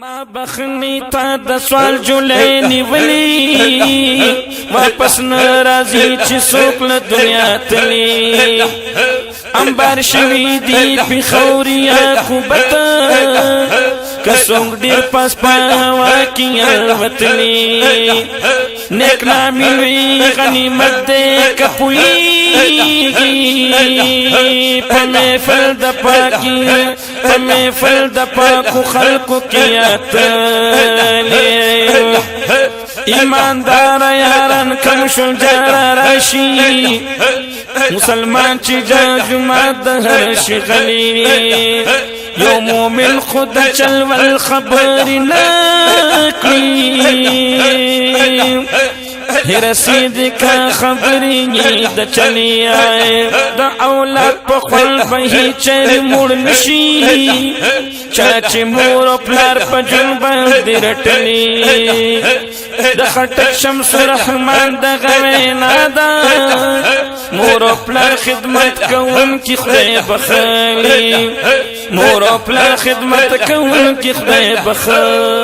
ما بخنی تا د سوال جولای نیولی واپس ناراضی چې څوک له دنیا تلی انبار شوی دی په خوریا کوبتا کڅوګ ډیر پاس پاوا کی وتلی نیک نامی وی غنیمت دې کپوی په محفل د پاکی په محفل د پاکو خلقو کې ایماندار یاران کم شل جارا راشی مسلمان چی جا جماعت دهر شغلی یو مومن خود چل والخبر نکلی رسید کا خبری د چلی آئے دا اولاد پا خل بہی چر مڑ نشی چاچی مور و پلار پا جنبان دی رٹلی دا خطک شمس رحمان دا غوینا دا مور و پلار خدمت کون کی خدای بخالی مور و پلار خدمت کون کی خدای بخالی